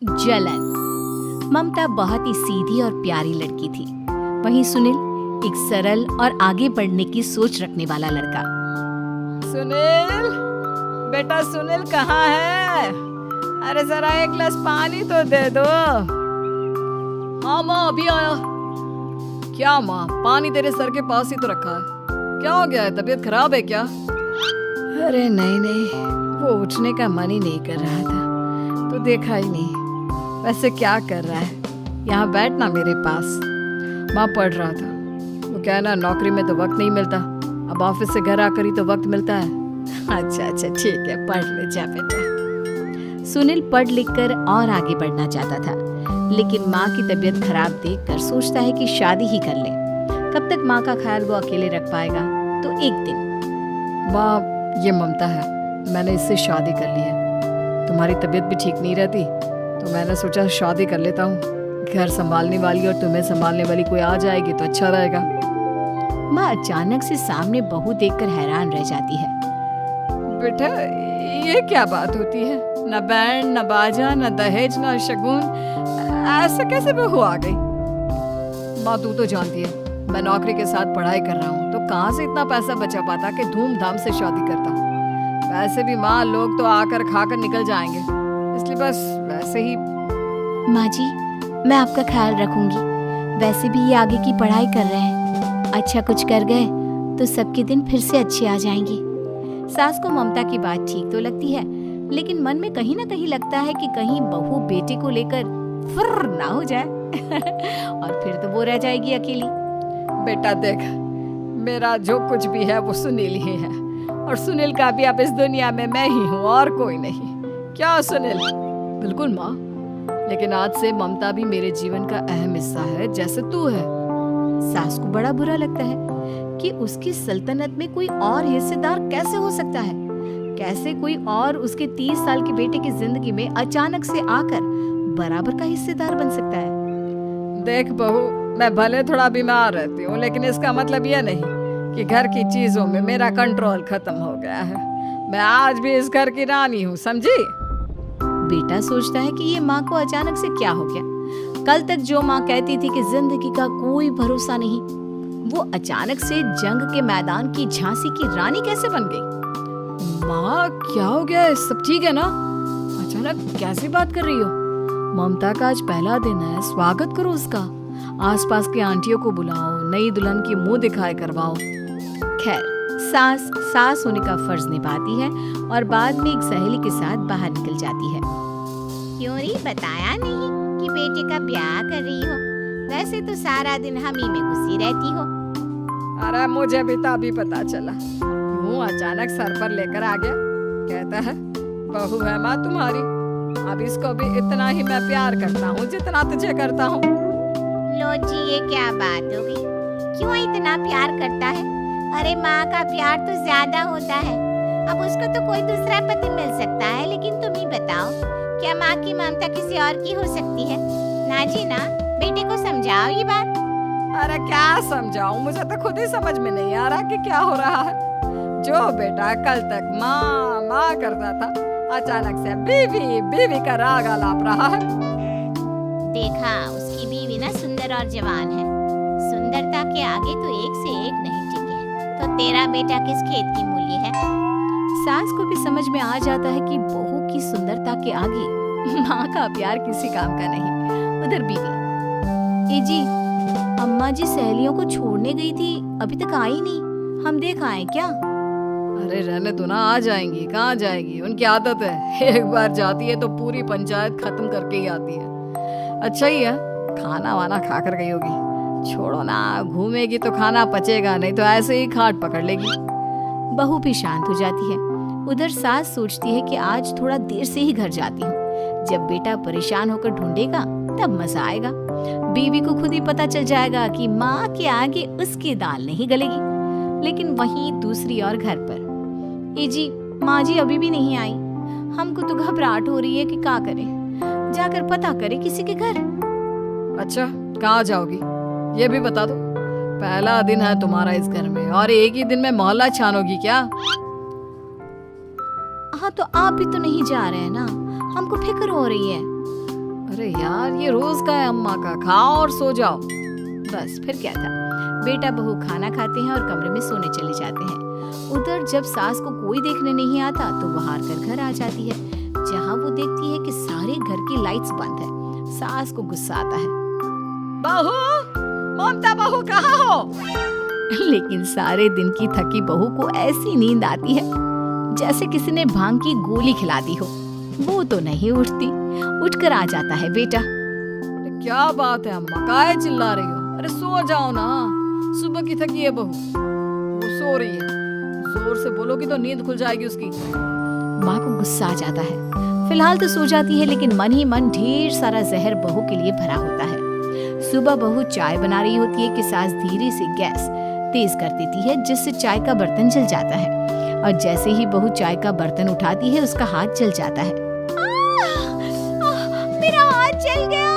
जलन। ममता बहुत ही सीधी और प्यारी लड़की थी, वहीं सुनील एक सरल और आगे बढ़ने की सोच रखने वाला लड़का। सुनील, बेटा सुनील कहाँ है? अरे जरा एक गिलास पानी तो दे दो। हाँ माँ, अभी आया। क्या माँ, पानी तेरे सर के पास ही तो रखा है, क्या हो गया है? तबीयत खराब है क्या? अरे नहीं नहीं, वो उठने का मन ही नहीं कर रहा था तो देखा ही नहीं। वैसे क्या कर रहा है? यहाँ बैठना मेरे पास। माँ पढ़ रहा था। वो क्या है ना, नौकरी में तो वक्त नहीं मिलता, अब ऑफिस से घर आकर ही तो वक्त मिलता है। अच्छा अच्छा ठीक है, पढ़ ले जा बेटा। सुनील पढ़ लिख कर और आगे बढ़ना चाहता था, लेकिन माँ की तबीयत खराब देखकर सोचता है कि शादी ही कर ले। कब तक माँ का ख्याल वो अकेले रख पाएगा? तो एक दिन, माँ ये ममता है, मैंने इससे शादी कर ली है। तुम्हारी तबीयत भी ठीक नहीं रहती तो मैंने सोचा शादी कर लेता हूँ। घर संभालने वाली और तुम्हें संभालने वाली कोई आ जाएगी तो अच्छा रहेगा। माँ अचानक से सामने बहू देखकर हैरान रह जाती है। बेटा ये क्या बात होती है? न बैंड, न बाजा, न दहेज, न शगुन, ऐसे कैसे बहू आ गई? माँ तू तो जानती है मैं नौकरी के साथ पढ़ाई कर रहा हूँ, तो कहाँ से इतना पैसा बचा पाता कि धूमधाम से शादी करता। वैसे भी माँ लोग तो आकर खाकर निकल जाएंगे, इसलिए बस वैसे ही। माँ जी, मैं आपका ख्याल रखूंगी। वैसे भी ये आगे की पढ़ाई कर रहे हैं, अच्छा कुछ कर गए तो सबके दिन फिर से अच्छे आ जाएंगे। सास को ममता की बात ठीक तो लगती है, लेकिन मन में कहीं ना कहीं लगता है कि कहीं बहू बेटे को लेकर फुर्र ना हो जाए और फिर तो वो रह जाएगी अकेली। बेटा देख, मेरा जो कुछ भी है वो सुनील ही है, और सुनील का भी अब इस दुनिया में मैं ही हूँ और कोई नहीं। क्या सुनील? बिल्कुल माँ, लेकिन आज से ममता भी मेरे जीवन का अहम हिस्सा है, जैसे तू है। सास को बड़ा बुरा लगता है कि उसकी सल्तनत में कोई और हिस्सेदार कैसे हो सकता है। कैसे कोई और उसके 30 साल के बेटे की जिंदगी में अचानक से आकर बराबर का हिस्सेदार बन सकता है। देख बहू, मैं भले थोड़ा बीमार रहती हूँ, लेकिन इसका मतलब यह नहीं कि घर की चीजों में मेरा कंट्रोल खत्म हो गया है। मैं आज भी इस घर की रानी हूँ, समझी? बेटा सोचता है कि ये माँ को अचानक से क्या हो गया। कल तक जो माँ कहती थी कि जिंदगी का कोई भरोसा नहीं, वो अचानक से जंग के मैदान की झांसी की रानी कैसे बन गई? माँ क्या हो गया? सब ठीक है ना? अचानक कैसी बात कर रही हो? ममता का आज पहला दिन है, स्वागत करो उसका। आसपास की आंटियों को बुलाओ, नई दुल्हन की मुंह दिखाए करवाओ। खैर, सास होने का फर्ज निभाती है और बाद में एक सहेली के साथ बाहर निकल जाती है। क्यों री, बताया नहीं कि बेटे का ब्याह कर रही हो? वैसे तो सारा दिन हम ही में घुसी रहती हो। अरे मुझे भी तो अभी पता चला, क्यों अचानक सर पर लेकर आ गया। कहता है बहू है माँ तुम्हारी, अब इसको भी इतना ही मैं प्यार करता हूँ जितना तुझे करता हूँ। लो जी, ये क्या बात हो गई? क्यों इतना प्यार करता है? अरे माँ का प्यार तो ज्यादा होता है। अब उसको तो कोई दूसरा पति मिल सकता है, लेकिन तुम ही बताओ, क्या माँ की ममता किसी और की हो सकती है? ना जी ना, बेटे को समझाओ ये बात। अरे क्या समझाऊं, मुझे तो खुद ही समझ में नहीं आ रहा कि क्या हो रहा है। जो बेटा कल तक माँ माँ करता था, अचानक से बीवी बीवी का राग आलाप रहा है। देखा, उसकी बीवी ना सुंदर और जवान है। सुंदरता के आगे तो एक से एक नहीं टिके, तो तेरा बेटा किस खेत की मूली है? सास को भी समझ में आ जाता है कि बहू की सुंदरता के आगे माँ का प्यार किसी काम का नहीं। उधर बीवी, ए जी, अम्मा जी सहेलियों को छोड़ने गई थी, अभी तक आई नहीं, हम देख आए क्या? अरे रहने दो ना, आ जाएंगी। कहाँ जाएगी, उनकी आदत है, एक बार जाती है तो पूरी पंचायत खत्म करके ही आती है। अच्छा ही है, खाना वाना खा कर गई होगी। छोड़ो ना, घूमेगी तो खाना पचेगा, नहीं तो ऐसे ही खाट पकड़ लेगी। बहू भी शांत हो जाती है। उधर सास सोचती है कि आज थोड़ा देर से ही घर जाती हूँ, जब बेटा परेशान होकर ढूंढेगा तब मजा आएगा। बीवी को खुद ही पता चल जाएगा कि माँ के आगे उसकी दाल नहीं गलेगी। लेकिन वहीं दूसरी ओर घर पर, ए जी, माँ जी अभी भी नहीं आई। हमको तो घबराहट हो रही है कि क्या करें, जाकर पता करें किसी के घर। अच्छा, कहाँ जाओगी ये भी बता दो। पहला दिन है तुम्हारा इस घर में और एक ही दिन में मोहल्ला छानोगी क्या? हाँ, तो आप भी तो नहीं जा रहे हैं ना, हमको फिक्र हो रही है। अरे यार, ये रोज का है अम्मा का, खाओ और सो जाओ। बस फिर क्या था, बेटा बहू खाना खाते हैं और कमरे में सोने चले जाते हैं। उधर जब सास को कोई देखने नहीं आता तो वो हार कर घर आ जाती है, जहाँ वो देखती है कि सारे घर की लाइट्स बंद है। सास को गुस्सा आता है। बहू, ममता बहू कहाँ हो? लेकिन सारे दिन की थकी बहू को ऐसी नींद आती है जैसे किसी ने भांग की गोली खिला दी हो। वो तो नहीं उठती। उठकर आ जाता है बेटा। क्या बात है अम्मा, काहे चिल्ला रही हो? अरे सो जाओ ना, सुबह की थकी है बहू, वो सो रही है। जोर से बोलोगी तो नींद खुल जाएगी उसकी। माँ को गुस्सा आ जाता है। फिलहाल तो सो जाती है, लेकिन मन ही मन ढेर सारा जहर बहू के लिए भरा होता है। सुबह बहू चाय बना रही होती है कि सास धीरे से गैस तेज कर देती है, जिससे चाय का बर्तन जल जाता है। और जैसे ही बहू चाय का बर्तन उठाती है, उसका हाथ जल जाता है। मेरा हाथ जल गया।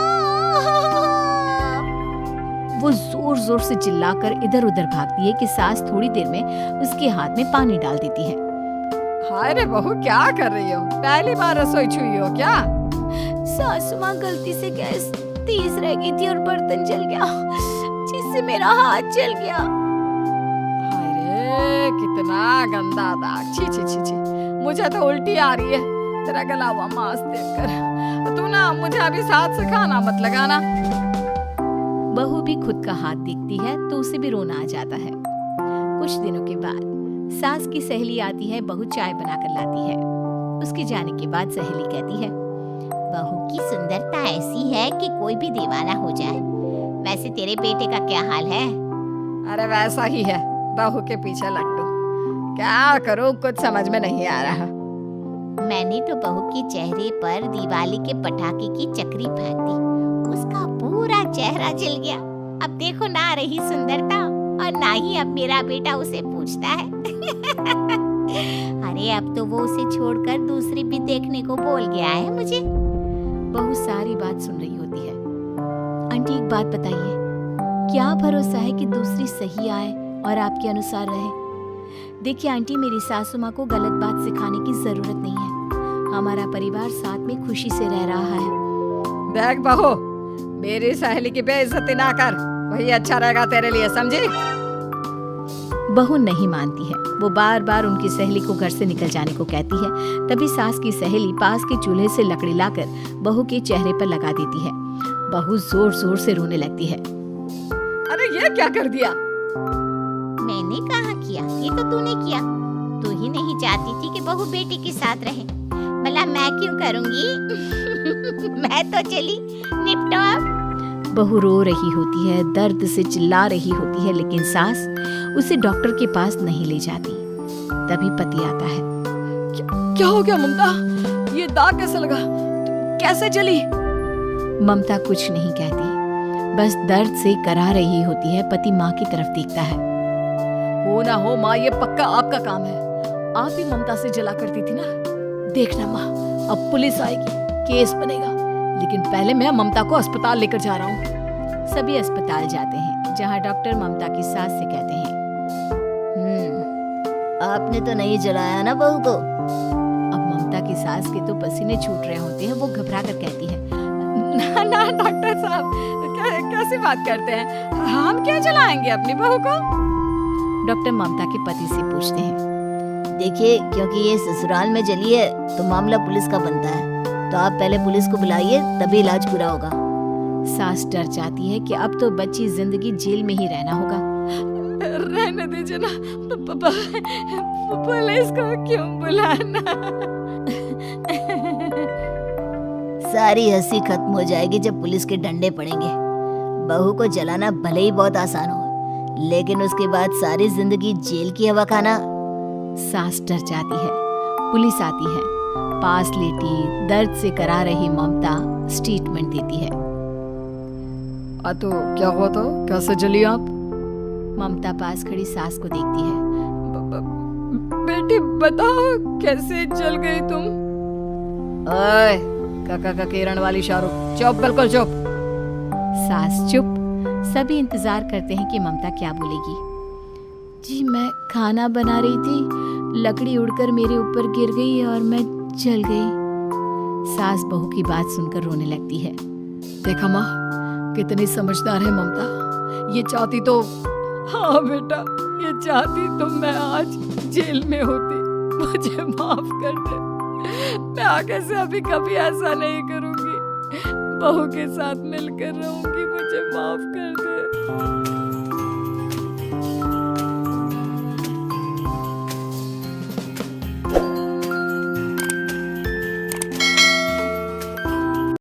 वो जोर जोर से चिल्लाकर इधर उधर भागती है कि सास थोड़ी देर में उसके हाथ में पानी डाल देती है। हाय रे बहू, क्या कर रही हो? पहली बार रसोई छुई हो क्या? सासू माँ, गलती से गैस तेज रह गई थी और बर्तन जल गया, जिससे मेरा हाथ जल गया। हाय रे, कितना गंदा दाग। छी छी छी छी, मुझे तो उल्टी आ रही है तेरा गला हुआ मांस देखकर। तू ना मुझे अभी साथ से खाना मत लगाना। बहू भी खुद का हाथ देखती है तो उसे भी रोना आ जाता है। कुछ दिनों के बाद सास की सहेली आती है, बहू चाय बनाकर लाती है। उसके जाने के बाद सहेली कहती है, बहू की सुंदरता ऐसी है कि कोई भी दीवाना हो जाए। वैसे तेरे बेटे का क्या हाल है? अरे वैसा ही है, बहू के पीछे लट्टू। क्या करूं, कुछ समझ में नहीं आ रहा। मैंने तो बहू के चेहरे पर दिवाली के पटाखे की चक्री फेंक दी, उसका पूरा चेहरा जल गया। अब देखो ना रही सुंदरता, और ना ही अब मेरा बेटा उसे पूछता है। अरे अब तो वो उसे छोड़कर दूसरी भी देखने को बोल गया है मुझे। बहू सारी बात सुन रही होती है। आंटी एक बात बताइए, क्या भरोसा है कि दूसरी सही आए और आपके अनुसार रहे? देखिए आंटी, मेरी सासू माँ को गलत बात सिखाने की जरूरत नहीं है। हमारा परिवार साथ में खुशी से रह रहा है। देख बहू, मेरी सहेली की बेइज्जती ना कर, वही अच्छा रहेगा तेरे लिए, समझी? बहू नहीं मानती है। वो बार बार उनकी सहेली को घर से निकल जाने को कहती है। तभी सास की सहेली पास के चूल्हे से लकड़ी लाकर बहू के चेहरे पर लगा देती है। बहू जोर जोर से रोने लगती है। अरे ये क्या कर दिया? मैंने कहा किया, ये तो तूने किया। तू ही नहीं चाहती थी कि बहू बेटी के साथ रहे, भला मैं क्यों करूंगी? मैं तो चली, निपटो अब। बहू रो रही होती है, दर्द से चिल्ला रही होती है, लेकिन सास उसे डॉक्टर के पास नहीं ले जाती। तभी पति आता है। क्या हो गया ममता? ये दाग कैसे लगा? कैसे जली? ममता कुछ नहीं कहती, बस दर्द से करा रही होती है। पति माँ की तरफ देखता है। हो ना हो माँ, ये पक्का आपका काम है। आप ही ममता से जला करती थी ना। देखना माँ, अब पुलिस आएगी, केस बनेगा, लेकिन पहले मैं ममता को अस्पताल लेकर जा रहा हूँ। सभी अस्पताल जाते हैं, जहाँ डॉक्टर ममता की सास से कहते हैं, आपने तो नहीं जलाया ना बहू को? अब ममता की सास के तो पसीने छूट रहे होते हैं। वो घबरा कर कहती है, ना ना डॉक्टर साहब, कैसी बात करते हैं? हम क्या जलाएंगे अपनी बहू को? डॉक्टर ममता के पति से पूछते हैं, देखिए, क्योंकि ये ससुराल में जली है तो मामला पुलिस का बनता है, तो आप पहले पुलिस को बुलाइए, तभी इलाज पूरा होगा। सास डर जाती है कि अब तो बच्ची जिंदगी जेल में ही रहना होगा। रहने दीजिए ना, पुलिस को क्यों बुलाना? सारी हंसी खत्म हो जाएगी जब पुलिस के डंडे पड़ेंगे। बहू को जलाना भले ही बहुत आसान हो, लेकिन उसके बाद सारी जिंदगी जेल की हवा खाना। सास डर जाती है। पुलिस आती है। पास लेटी दर्द से करा रही ममता स्टेटमेंट देती है। तो क्या हुआ था? कैसे जली आप? ममता पास खड़ी सास को देखती है। बेटी बताओ, कैसे जल गई तुम? ओए, काका का किरण वाली शाहरुख, चुप, बिल्कुल चुप। सास चुप। सभी इंतजार करते हैं कि ममता क्या बोलेगी। जी मैं खाना बना रही थी, लकड़ी उड़कर मेरे ऊपर गिर गई और मैं जल गई। सास बहू की बात सुनकर रोने लगती है। देखा माँ, कितनी समझदार है ममता। ये चाहती तो, हाँ बेटा, ये चाहती तो मैं आज जेल में होती। मुझे माफ कर दे। मैं आगे से अभी कभी ऐसा नहीं करूंगी। बहू के साथ मिलकर रहूंगी। मुझे माफ कर दे।